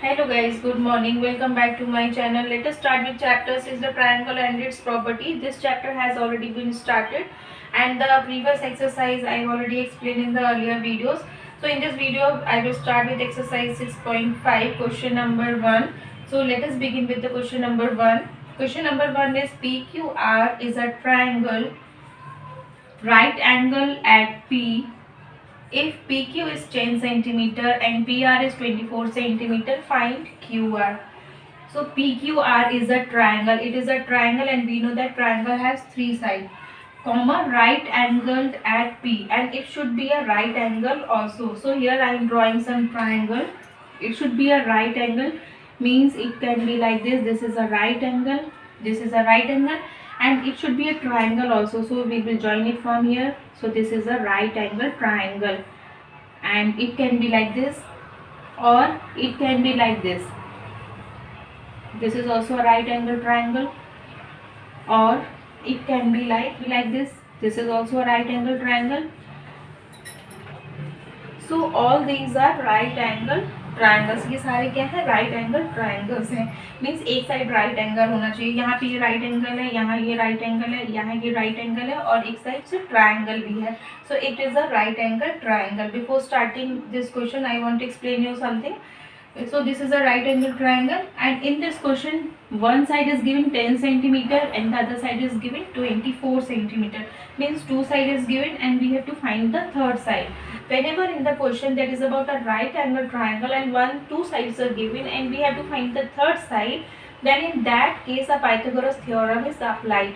Hello guys, good morning. Welcome back to my channel. Let us start with chapter 6, the triangle and its property. This chapter has already been started and the previous exercise I have already explained in the earlier videos. So in this video I will start with exercise 6.5, question number 1. So let us begin with the question number 1. Question number 1 is PQR is a triangle, right angle at P. If PQ is 10 centimeter and PR is 24 centimeter, find QR. So PQR is a triangle. It is a triangle and we know that triangle has three sides, comma, right angled at P, and it should be a right angle also. So here I am drawing some triangle. It should be a right angle, means it can be like this. This is a right angle. This is a right angle, and it should be a triangle also. So we will join it from here. So this is a right angle triangle, and it can be like this or it can be like this. This is also a right angle triangle, or it can be like this. This is also a right angle triangle. So all these are right angle triangles. ये सारे क्या है, right angle triangles हैं. Means एक side right angle होना चाहिए. यहाँ पे ये right angle है, यहाँ ये right angle है, यहाँ ये right angle है और एक साइड से triangle भी है. So it is a right angle triangle. Before starting this question, I want to explain you something. So this is a right angle triangle, and in this question one side is given 10 centimeter and the other side is given 24 centimeter. Means two side is given and we have to find the third side. Whenever in the question that is about a right angle triangle and two sides are given and we have to find the third side, then in that case a Pythagoras theorem is applied.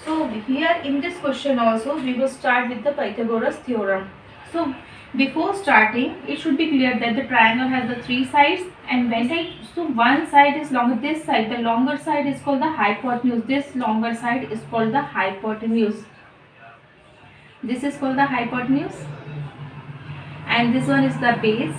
So here in this question also we will start with the Pythagoras theorem. So before starting, it should be clear that the triangle has the three sides, and so one side is longer. This side, the longer side is called the hypotenuse. This longer side is called the hypotenuse. This is called the hypotenuse, and this one is the base,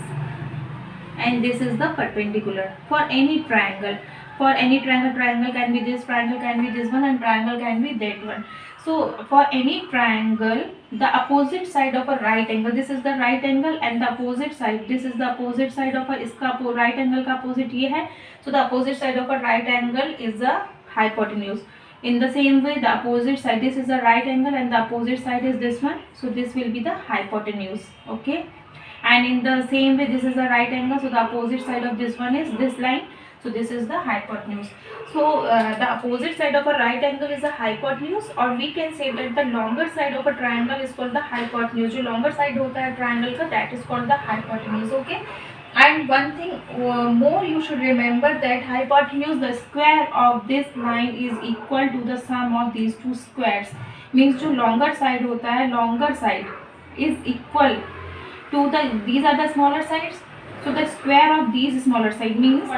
and this is the perpendicular for any triangle. For any triangle can be this, triangle can be this one, and triangle can be that one. So for any triangle, the opposite side of a right angle, this is the right angle, and the opposite side, this is the opposite side of a, इसका right angle का opposite ये है. So the opposite side of a right angle is the hypotenuse. In the same way, the opposite side, this is the right angle and the opposite side is this one. So this will be the hypotenuse. Okay. And in the same way, this is a right angle, so the opposite side of this one is this line. So this is the hypotenuse. So the opposite side of a right angle is a hypotenuse, or we can say that the longer side of a triangle is called the hypotenuse. जो longer side होता है triangle का, that is called the hypotenuse. Okay. And one thing more you should remember, that hypotenuse, the square of this line is equal to the sum of these two squares. Means जो longer side होता है, longer side is equal to these are the smaller sides. So the square of these smaller side means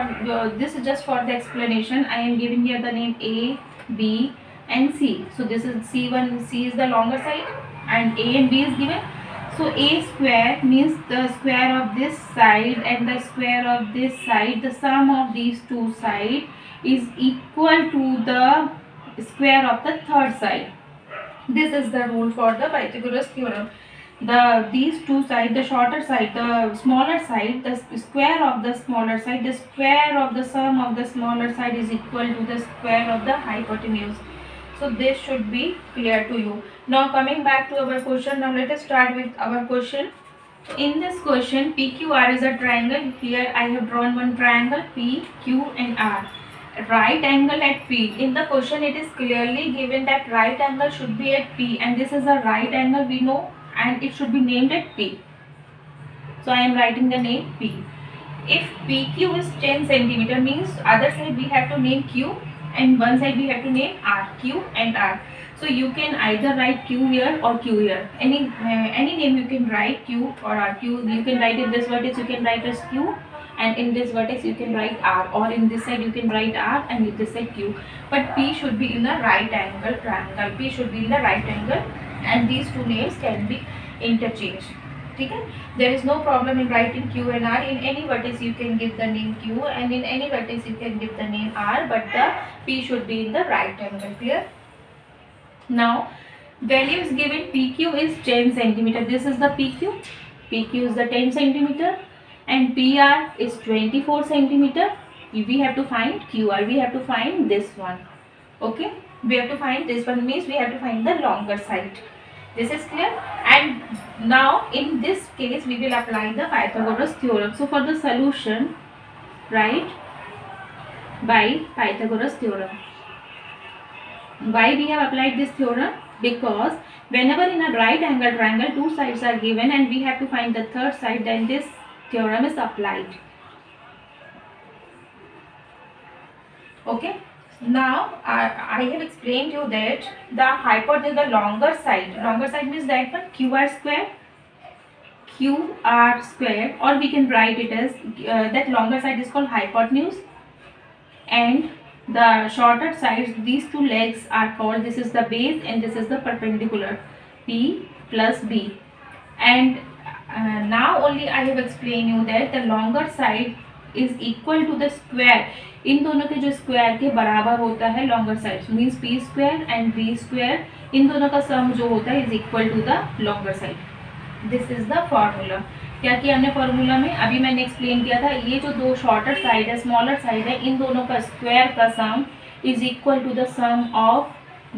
this is just for the explanation. I am giving here the name A, B and C. So this is C1, C is the longer side and A and B is given. So A square means the square of this side and the square of this side. The sum of these two sides is equal to the square of the third side. This is the rule for the Pythagoras theorem. These two sides, the shorter side, the smaller side, the square of the smaller side, the square of the sum of the smaller side is equal to the square of the hypotenuse. So this should be clear to you. Now coming back to our question, now let us start with our question. In this question, PQR is a triangle. Here I have drawn one triangle, P, Q and R. Right angle at P. In the question it is clearly given that right angle should be at P, and this is a right angle we know, and it should be named at P. So I am writing the name P. If PQ is 10 centimeter, means other side we have to name Q and one side we have to name R, Q and R. So you can either write Q here or Q here. Any name you can write, Q or R. Q you can write in this vertex, you can write as Q, and in this vertex you can write R, or in this side you can write R and in this side Q. But P should be in a right angle triangle. P should be in the right angle, and these two names can be interchanged. Okay? There is no problem in writing Q and R. In any vertex you can give the name Q, and in any vertex you can give the name R, but the P should be in the right angle. Clear? Now value is given. PQ is 10 centimeter. This is the PQ. PQ is the 10 centimeter, and PR is 24 centimeter. We have to find QR. We have to find this one. Okay, we have to find this one, means we have to find the longer side. This is clear. And now in this case we will apply the Pythagoras theorem. So for the solution, write by Pythagoras theorem. Why we have applied this theorem? Because whenever in a right angle triangle two sides are given and we have to find the third side, then this theorem is applied. Okay, now I have explained you that the hypotenuse, the longer side means that one, QR square, or we can write it as that longer side is called hypotenuse, and the shorter sides, these two legs are called, this is the base and this is the perpendicular, P plus B. And now only I have explained you that the longer side is equal to the square, इन दोनों के जो square के बराबर होता है longer side, means P square and B square, इन दोनों का सम जो होता है is equal to the longer side. This is the formula. क्या किया हमने फॉर्मूला में? अभी मैंने एक्सप्लेन किया था, ये जो दो शॉर्टर साइड है, स्मॉलर साइड है, इन दोनों का स्क्वायर का sum is equal to the sum of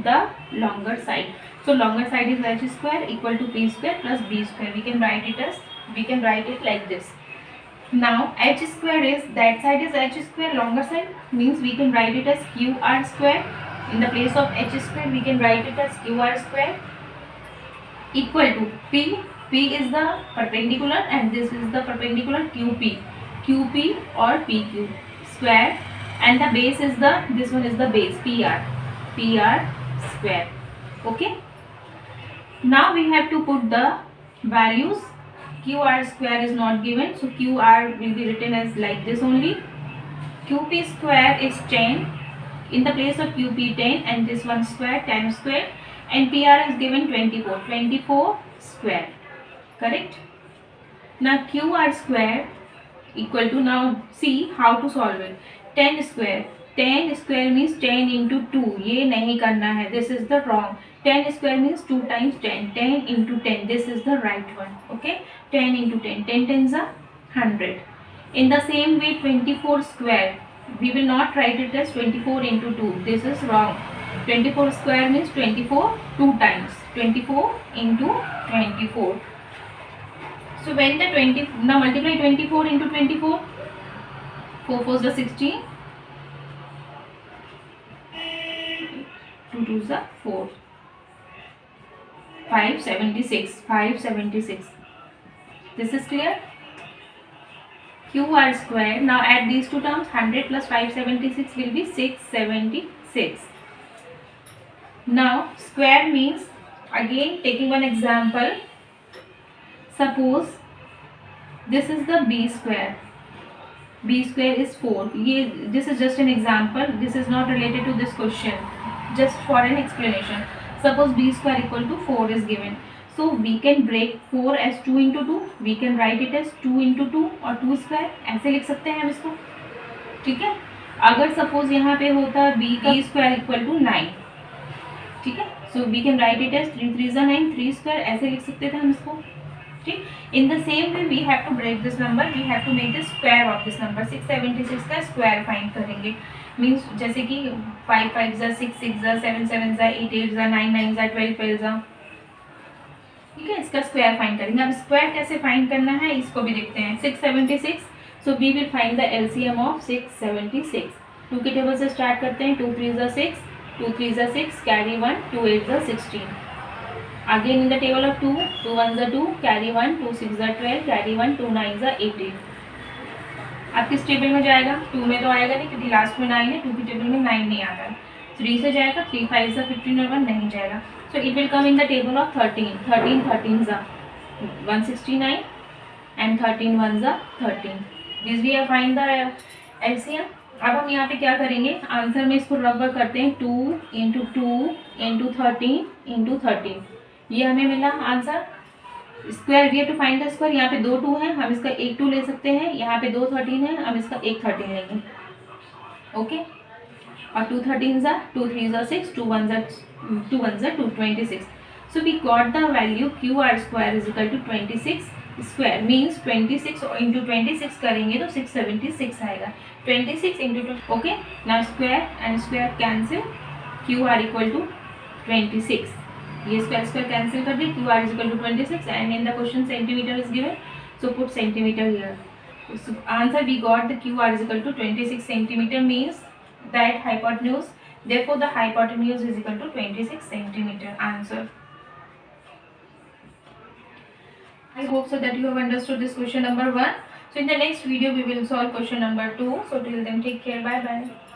the longer side. So longer side is H square equal to P square plus B square. We can write it like this. Now h square is, that side is h square, longer side, means we can write it as QR square. In the place of h square we can write it as QR square equal to P is the perpendicular and this is the perpendicular, QP or PQ square, and the base is the, this one is the base, PR square. Okay, now we have to put the values. QR square is not given, so QR will be written as like this only. QP square is 10, in the place of QP 10, and this one square 10 square, and PR is given 24 square. Correct. Now QR square equal to, now see how to solve it. 10 square means 10 into 2. ये नहीं करना है, this is the wrong. 10 square means 2 times 10. 10 into 10, this is the right one. Okay, 10 into 10, 10 tens are 100. In the same way 24 square, we will not write it as 24 into 2. This is wrong. 24 square means 24 2 times. 24 into 24. So when the 20, now multiply 24 into 24. 4 4s are 16. 2 2s are 4. 576. This is clear. QR square. Now add these two terms. 100 plus 576 will be 676. Now square means, again taking one example. Suppose this is the B square. B square is 4. This is just an example. This is not related to this question. Just for an explanation. Suppose B square equal to 4 is given. So we can break 4 as 2 into 2. We can write it as 2 into 2 और 2 square. ऐसे लिख सकते हैं हम इसको. ठीक है. अगर suppose यहाँ पे होता B का square equal to 9. ठीक है. So we can write it as 3 3s are 9. 3 square ऐसे लिख सकते थे हम इसको. ठीक. In the same way we have to break this number. We have to make the square of this number. 676 का square find करेंगे. मीन्स जैसे कि 5 5s are 6 6s are 7 7s are 8 8s are 9 9s are 12 12s are. ठीक है, इसका square find करेंगे. अब square कैसे फाइंड करना है इसको भी देखते हैं. 676. So we will find the LCM of 676. 2 के टेबल से स्टार्ट करते हैं. 2 3s are 6, 2 3s are 6, carry 1, 2 8s are 16. Again in the table of 2, 2 1s are 2, carry 1, 2 6s are 12, carry 1, 2 9s are 18. अब किस टेबल में जाएगा? 2 में तो आएगा नहीं क्योंकि लास्ट में 9 है. 2 की टेबल में 9 नहीं आता है. 3 से जाएगा. 3 5s are 15 और 1 नहीं जाएगा. So it will come in the table of 13. 13 13s are 169 and 13 1s are 13. This we have find the LCM. अब हम यहाँ पे क्या करेंगे? आंसर में इसको रबर करते हैं. 2 into 2 into 13 into 13. ये हमें मिला answer. Square we have to find the square. यहाँ पे 2 2 है, हम इसका एक 2 ले सकते हैं. यहाँ पे 2 13 है, हम इसका एक 13 लेंगे. ओके. और 2 13s are 2 3s are 6, 2 1s are 2 26. So we got the value QR square is equal to 26 square means 26 into 26 करेंगे तो 676 आएगा. 26 into 2. Okay, now square and square cancel. Q R equal to 26. ये square square cancel कर दिए. Q R is equal to 26 and in the question centimetre is given, so put centimetre here. Answer we got the QR is equal to 26 centimeter means that hypotenuse. Therefore, the hypotenuse is equal to 26 centimeter. Answer. I hope so that you have understood this question number 1. So in the next video we will solve question number 2. So till then, take care. Bye bye.